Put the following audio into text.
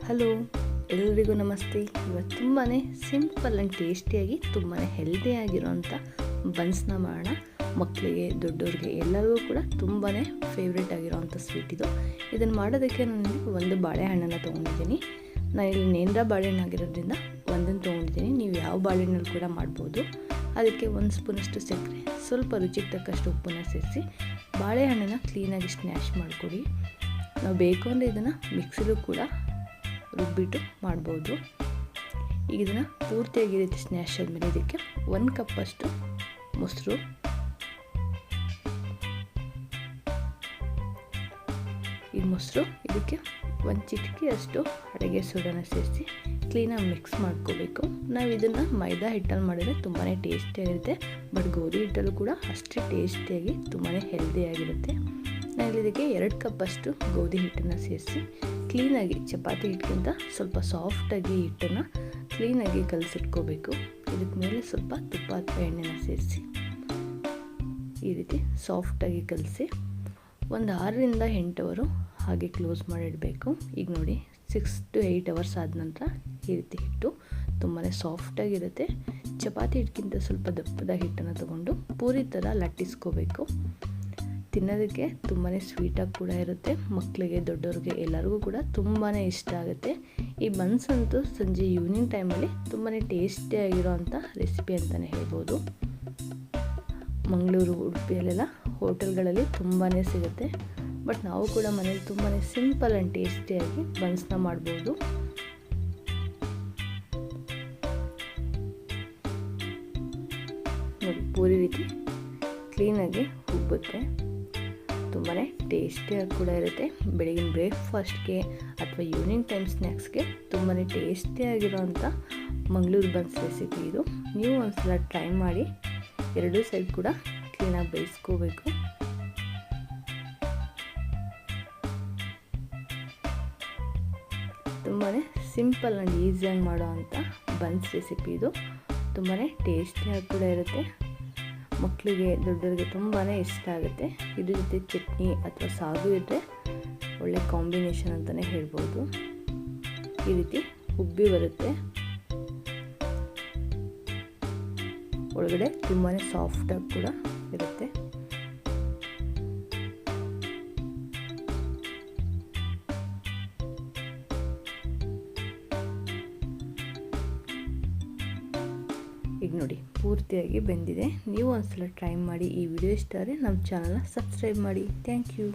Hello, ಎಲ್ಲರಿಗೂ ನಮಸ್ತೆ. ಇವತ್ತು ತುಂಬಾ ಸಿಂಪಲ್ ಆ್ಯಂಡ್ ಟೇಸ್ಟಿಯಾಗಿ ತುಂಬಾ ಹೆಲ್ದಿಯಾಗಿರೋಂಥ ಬನ್ಸ್ನ ಮಾಡೋಣ. ಮಕ್ಕಳಿಗೆ, ದೊಡ್ಡವ್ರಿಗೆ ಎಲ್ಲರಿಗೂ ಕೂಡ ತುಂಬಾ ಫೇವ್ರೇಟ್ ಆಗಿರೋವಂಥ ಸ್ವೀಟ್ ಇದು. ಇದನ್ನು ಮಾಡೋದಕ್ಕೆ ನಾನು ಒಂದು ಬಾಳೆಹಣ್ಣನ್ನು ತೊಗೊಂಡಿದ್ದೀನಿ. ನಾನಿಲ್ಲಿ ನೇಂದ್ರ ಬಾಳೆಹಣ್ಣು ಆಗಿರೋದ್ರಿಂದ ಒಂದನ್ನು ತೊಗೊಂಡಿದ್ದೀನಿ. ನೀವು ಯಾವ ಬಾಳೆಹಣ್ಣಲ್ಲಿ ಕೂಡ ಮಾಡ್ಬೋದು. ಅದಕ್ಕೆ 1 ಸ್ಪೂನಷ್ಟು ಸಕ್ಕರೆ, ಸ್ವಲ್ಪ ರುಚಿಗೆ ತಕ್ಕಷ್ಟು ಉಪ್ಪನ್ನು ಸೇರಿಸಿ ಬಾಳೆಹಣ್ಣನ್ನು ಕ್ಲೀನಾಗಿ ಸ್ನ್ಯಾಶ್ ಮಾಡಿಕೊಡಿ. ನಾವು ಬೇಕು ಅಂದರೆ ಇದನ್ನು ಮಿಕ್ಸಿಲೂ ಕೂಡ ರುಬ್ಬಿಟ್ಟು ಮಾಡ್ಬೋದು. ಈಗ ಇದನ್ನು ಪೂರ್ತಿಯಾಗಿ ರೀತಿ ಸ್ನ್ಯಾಶ್ ಆದಮೇಲೆ ಇದಕ್ಕೆ 1 ಕಪ್ಪಷ್ಟು ಮೊಸರು, ಈ ಮೊಸರು ಇದಕ್ಕೆ 1 ಚಿಟಿಕೆಯಷ್ಟು ಅಡುಗೆ ಸೋಡಾನ ಸೇರಿಸಿ ಕ್ಲೀನಾಗಿ ಮಿಕ್ಸ್ ಮಾಡ್ಕೋಬೇಕು. ನಾವು ಇದನ್ನು ಮೈದಾ ಹಿಟ್ಟಲ್ಲಿ ಮಾಡಿದರೆ ತುಂಬಾ ಟೇಸ್ಟಿಯಾಗಿರುತ್ತೆ, ಬಟ್ ಗೋಧಿ ಹಿಟ್ಟಲ್ಲೂ ಕೂಡ ಅಷ್ಟೇ ಟೇಸ್ಟಿಯಾಗಿ ತುಂಬಾ ಹೆಲ್ದಿಯಾಗಿರುತ್ತೆ. ನಾನು ಇದಕ್ಕೆ 2 ಕಪ್ಪಷ್ಟು ಗೋಧಿ ಹಿಟ್ಟನ್ನು ಸೇರಿಸಿ ಕ್ಲೀನಾಗಿ ಚಪಾತಿ ಹಿಟ್ಟಿಗಿಂತ ಸ್ವಲ್ಪ ಸಾಫ್ಟಾಗಿ ಹಿಟ್ಟನ್ನು ಕ್ಲೀನಾಗಿ ಕಲಸಿಟ್ಕೋಬೇಕು. ಇದಕ್ಕೆ ಮೇಲೆ ಸ್ವಲ್ಪ ತುಪ್ಪ ಅಥವಾ ಎಣ್ಣೆನ ಸೇರಿಸಿ ಈ ರೀತಿ ಸಾಫ್ಟಾಗಿ ಕಲಸಿ ಒಂದು 6ರಿಂದ 8 ಅವರ್ ಹಾಗೆ ಕ್ಲೋಸ್ ಮಾಡಿಡಬೇಕು. ಈಗ ನೋಡಿ 6 to 8 ಅವರ್ಸ್ ಆದ ನಂತರ ಈ ರೀತಿ ಹಿಟ್ಟು ತುಂಬಾ ಸಾಫ್ಟಾಗಿರುತ್ತೆ. ಚಪಾತಿ ಹಿಟ್ಟಿಗಿಂತ ಸ್ವಲ್ಪ ದಪ್ಪದ ಹಿಟ್ಟನ್ನು ತಗೊಂಡು ಪೂರಿ ಥರ ಲಟ್ಟಿಸ್ಕೋಬೇಕು. ತಿನ್ನೋದಕ್ಕೆ ತುಂಬಾ ಸ್ವೀಟಾಗಿ ಕೂಡ ಇರುತ್ತೆ. ಮಕ್ಕಳಿಗೆ, ದೊಡ್ಡವ್ರಿಗೆ ಎಲ್ಲರಿಗೂ ಕೂಡ ತುಂಬಾ ಇಷ್ಟ ಆಗುತ್ತೆ. ಈ ಬನ್ಸ್ ಅಂತೂ ಸಂಜೆ ಈವ್ನಿಂಗ್ ಟೈಮಲ್ಲಿ ತುಂಬಾ ಟೇಸ್ಟಿಯಾಗಿರೋವಂಥ ರೆಸಿಪಿ ಅಂತಲೇ ಹೇಳ್ಬೋದು. ಮಂಗಳೂರು, ಉಡುಪಿಯಲ್ಲೆಲ್ಲ ಹೋಟೆಲ್ಗಳಲ್ಲಿ ತುಂಬಾ ಸಿಗುತ್ತೆ. ಬಟ್ ನಾವು ಕೂಡ ಮನೇಲಿ ತುಂಬಾ ಸಿಂಪಲ್ ಆ್ಯಂಡ್ ಟೇಸ್ಟಿಯಾಗಿ ಬನ್ಸ್ನ ಮಾಡ್ಬೋದು. ನೋಡಿ, ಪೂರಿ ರೀತಿ ಕ್ಲೀನಾಗಿ ಉಬ್ಬುತ್ತೆ. ತುಂಬಾ ಟೇಸ್ಟಿಯಾಗಿ ಕೂಡ ಇರುತ್ತೆ. ಬೆಳಗಿನ ಬ್ರೇಕ್ಫಾಸ್ಟ್ಗೆ ಅಥವಾ ಈವ್ನಿಂಗ್ ಟೈಮ್ ಸ್ನ್ಯಾಕ್ಸ್ಗೆ ತುಂಬಾ ಟೇಸ್ಟಿಯಾಗಿರೋವಂಥ ಮಂಗಳೂರು ಬನ್ಸ್ ರೆಸಿಪಿ ಇದು. ನೀವು ಒಂದ್ಸಲ ಟ್ರೈ ಮಾಡಿ. 2 ಸೈಡ್ ಕೂಡ ಕ್ಲೀನಾಗಿ ಬೇಯಿಸ್ಕೋಬೇಕು. ತುಂಬಾ ಸಿಂಪಲ್ ಆ್ಯಂಡ್ ಈಸಿಯಾಗಿ ಮಾಡೋವಂಥ ಬನ್ಸ್ ರೆಸಿಪಿ ಇದು. ತುಂಬಾ ಟೇಸ್ಟಿಯಾಗಿ ಕೂಡ ಇರುತ್ತೆ. ಮಕ್ಕಳಿಗೆ, ದೊಡ್ಡವರಿಗೆ ತುಂಬಾ ಇಷ್ಟ ಆಗುತ್ತೆ. ಇದ್ರ ಜೊತೆ ಚಟ್ನಿ ಅಥವಾ ಸಾಗು ಇದ್ದರೆ ಒಳ್ಳೆ ಕಾಂಬಿನೇಷನ್ ಅಂತಲೇ ಹೇಳ್ಬೋದು. ಈ ರೀತಿ ಉಬ್ಬಿ ಬರುತ್ತೆ. ಒಳಗಡೆ ತುಂಬಾ ಸಾಫ್ಟಾಗಿ ಕೂಡ ಇರುತ್ತೆ. ಈಗ ನೋಡಿ, ಪೂರ್ತಿಯಾಗಿ ಬೆಂದಿದೆ. ನೀವು ಒಂದ್ಸಲ ಟ್ರೈ ಮಾಡಿ. ಈ ವಿಡಿಯೋ ಇಷ್ಟ ಆದರೆ ನಮ್ಮ ಚಾನಲ್ನ ಸಬ್ಸ್ಕ್ರೈಬ್ ಮಾಡಿ. Thank you.